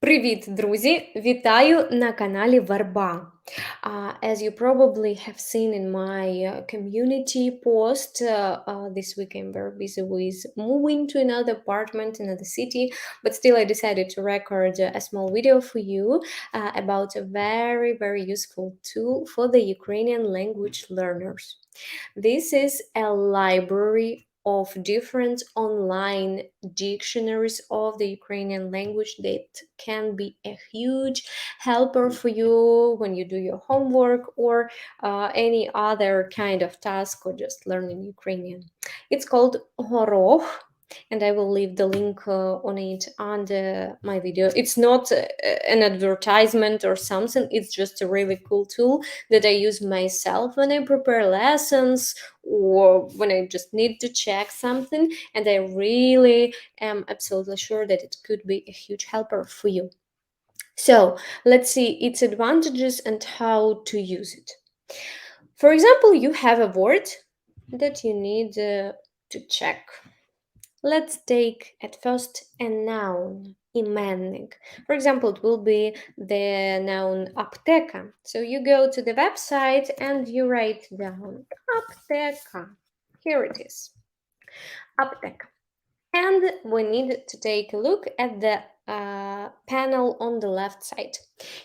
Привіт, друзі! Вітаю на каналі VERBA. As you probably have seen in my community post, this week I'm very busy with moving to another apartment, another city, but still I decided to record a small video for you about a very useful tool for the Ukrainian language learners. This is a library of different online dictionaries of the Ukrainian language that can be a huge helper for you when you do your homework or any other kind of task or just learning Ukrainian. It's called GOROH, and I will leave the link on it under my video. It's not an advertisement or something, it's just a really cool tool that I use myself when I prepare lessons or when I just need to check something, and I really am absolutely sure that it could be a huge helper for you. So let's see its advantages and how to use it. For example, you have a word that you need to check. Let's take at first a noun, iменник. For example, it will be the noun аптека. So you go to the website and you write down аптека. Here it is, аптека. And we need to take a look at the panel on the left side.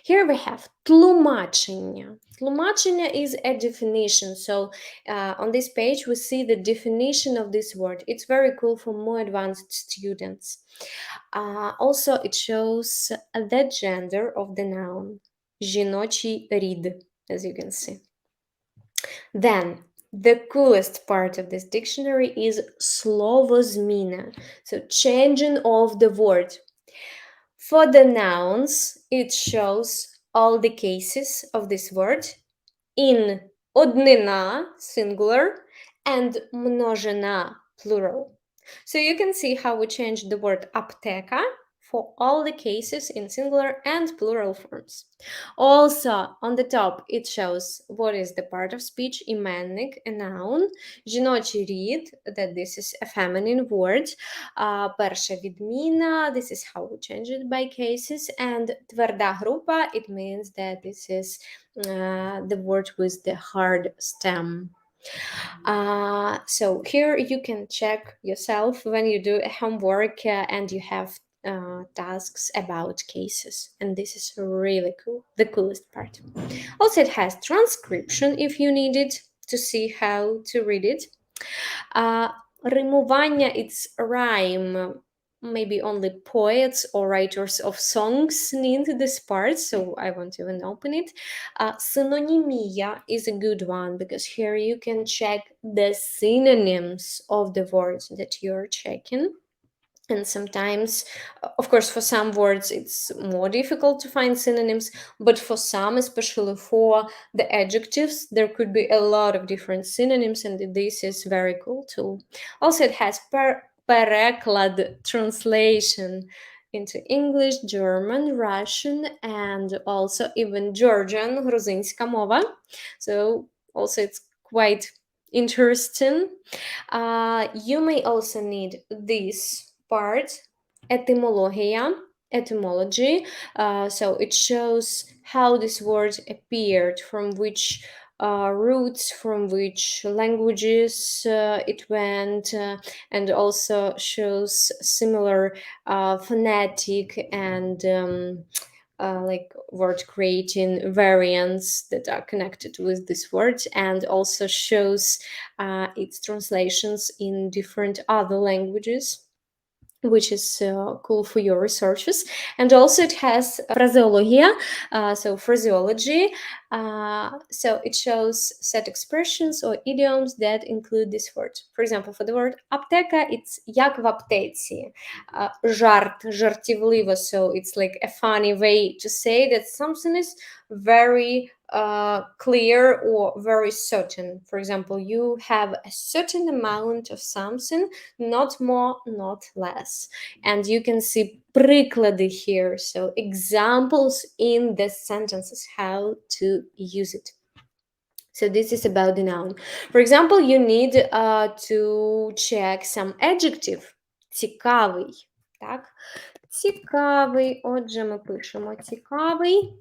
Here we have тлумачення. Тлумачення is a definition. So on this page we see the definition of this word. It's very cool for more advanced students. Also it shows the gender of the noun. Жіночий рід, as you can see. Then the coolest part of this dictionary is словозміна, so changing of the word. For the nouns, it shows all the cases of this word in однина, singular, and множина, plural. So you can see how we changed the word аптека for all the cases in singular and plural forms. Also, on the top, it shows what is the part of speech, іменник, a noun, жіночий рід, that this is a feminine word, перша відміна, this is how we change it by cases, and тверда група, it means that this is the word with the hard stem. So here you can check yourself when you do a homework and you have tasks about cases, and this is really cool, the coolest part. Also, it has transcription if you need it to see how to read it. Римування, it's rhyme. Maybe only poets or writers of songs need this part, so I won't even open it. Synonymia is a good one because here you can check the synonyms of the words that you're checking. And sometimes, of course, for some words it's more difficult to find synonyms, but for some, especially for the adjectives, there could be a lot of different synonyms, and this is very cool too. Also, it has переклад, translation into English, German, Russian, and also even Georgian, грузинська мова. So also it's quite interesting. You may also need this part, etymology. So it shows how this word appeared, from which roots, from which languages it went, and also shows similar phonetic and like word creating variants that are connected with this word, and also shows its translations in different other languages, which is cool for your researches. And also it has phraseologia, so phraseology. So it shows set expressions or idioms that include this word. For example, for the word аптека, it's як в аптеці. Жарт, жартівливо, so it's like a funny way to say that something is very clear or very certain. For example, you have a certain amount of something, not more, not less. And you can see приклади here, so examples in the sentences, how to use it. So this is about the noun. For example, you need to check some adjective. Цікавий, так? Цікавий. Отже, ми пишемо цікавий.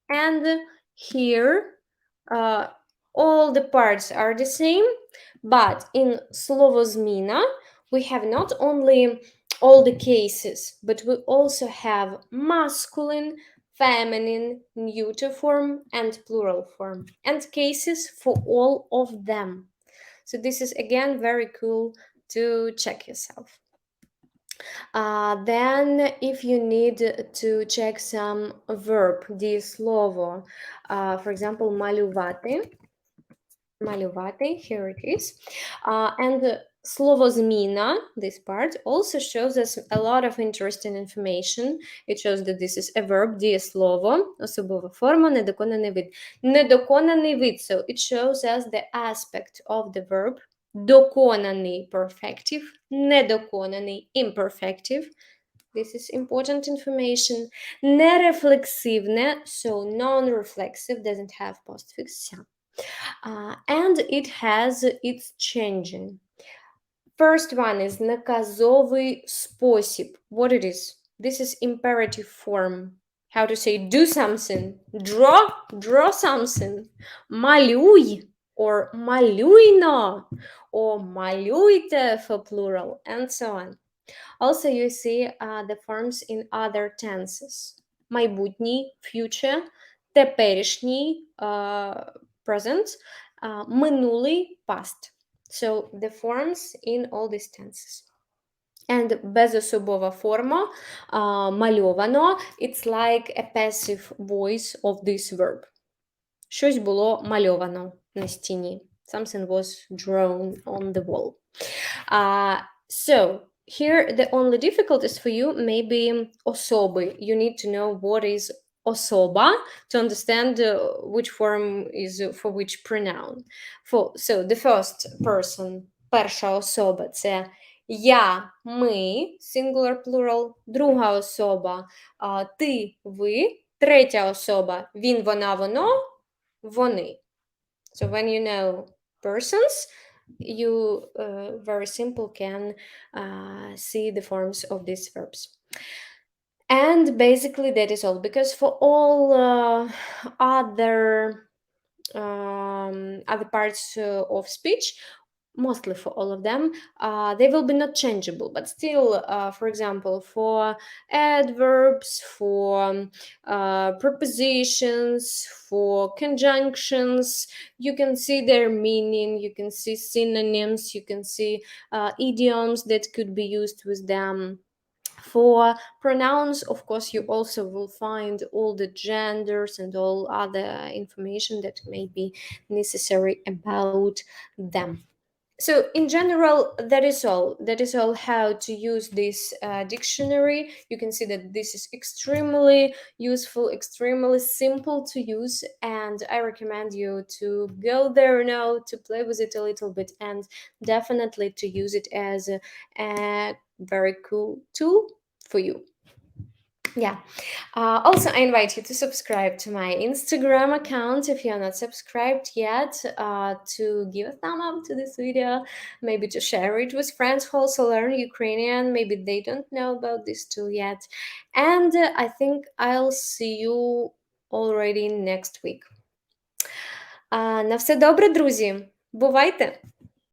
And here, all the parts are the same, but in словозміна we have not only all the cases, but we also have masculine, feminine, neuter form, and plural form, and cases for all of them. So this is again very cool to check yourself. Then if you need to check some verb, дієслово, for example, малювати, here it is. And словозміна, this part, also shows us a lot of interesting information. It shows that this is a verb, дієслово, особова форма, недоконаний вид. Недоконаний вид, so it shows us the aspect of the verb. Доконаний perfective, недоконаний imperfective. This is important information. Нерефлексивне, so non-reflexive, doesn't have postfix. And it has its changing. First one is наказовий спосіб. What it is? This is imperative form. How to say do something. Draw something. Малюй or малюйно or малюйте for plural and so on. Also, you see the forms in other tenses. Майбутній, future, теперішній, present, минулий, past. So the forms in all these tenses. And безособова форма, мальовано, it's like a passive voice of this verb. Щось було мальовано на стіні. Something was drawn on the wall. So, here the only difficulties for you may be особи. You need to know what is особа to understand which form is for which pronoun. So, the first person, перша особа, це я, ми, singular, plural, друга особа, ти, ви, третя особа, він, вона, воно, вони. So when you know persons, you very simple can see the forms of these verbs. And basically that is all, because for all other parts of speech, mostly for all of them, they will be not changeable, but still, for example, for adverbs, for prepositions, for conjunctions, you can see their meaning, you can see synonyms, you can see idioms that could be used with them. For pronouns, of course, you also will find all the genders and all other information that may be necessary about them. So in general, that is all. That is all how to use this dictionary. You can see that this is extremely useful, extremely simple to use, and I recommend you to go there now, to play with it a little bit, and definitely to use it as a very cool tool for you. Yeah. Also, I invite you to subscribe to my Instagram account if you're not subscribed yet, to give a thumb up to this video, maybe to share it with friends who also learn Ukrainian. Maybe they don't know about this tool yet. And I think I'll see you already next week. На все добре, друзі! Бувайте!